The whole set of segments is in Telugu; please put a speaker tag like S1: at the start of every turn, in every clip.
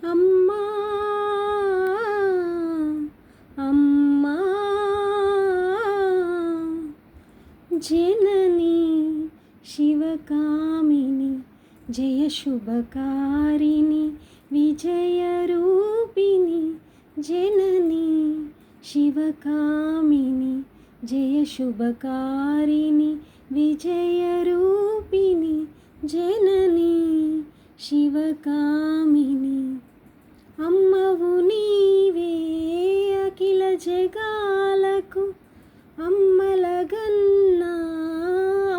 S1: అమ్మా అమ్మా జనని శివకామిని జయ శుభకారిణి విజయరూపిణి జనని శివకామిని జయ శుభకారిణి విజయరూపిణి జనని శివకామిని అమ్మవు నీవే అఖిల జగాలకు అమ్మలగన్నా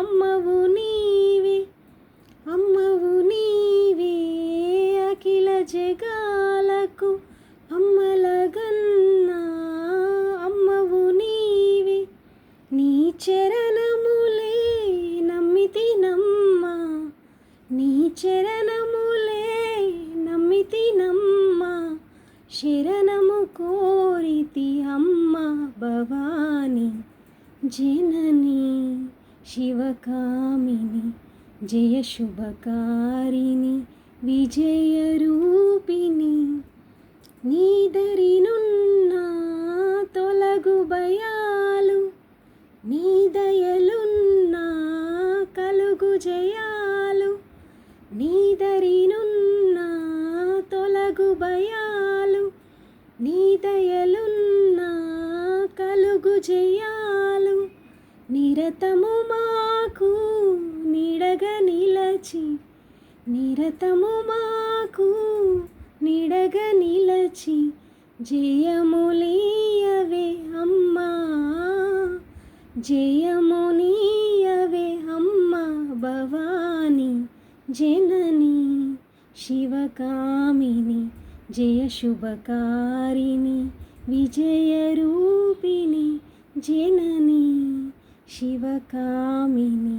S1: అమ్మవు నీవే అఖిల జగాలకు అమ్మలగన్నా అమ్మవు నీవే నీ చరణములే నమ్మితినమ్మా నీ చరణములే నమ్మితినమ్మా శరణము కోరితి అమ్మ భవాని జనని శివకామిని జయ శుభకారిణి విజయరూపిణి నీదరినున్న తొలగు భయాలు నీ దయలున్న కలుగు జయాలు నీదరినున్న తొలగు భయాలు నీ దయలున్న కలుగు జయాలు నిరతము మాకు నీడగా నిలచి నిరతము మాకు నీడగా నిలచి జయములీయవే అమ్మా జయమునీయవే అమ్మా భవాని జనని శివకామిని జయ శుభకారిణి విజయరూపిణి జనని శివకామిని.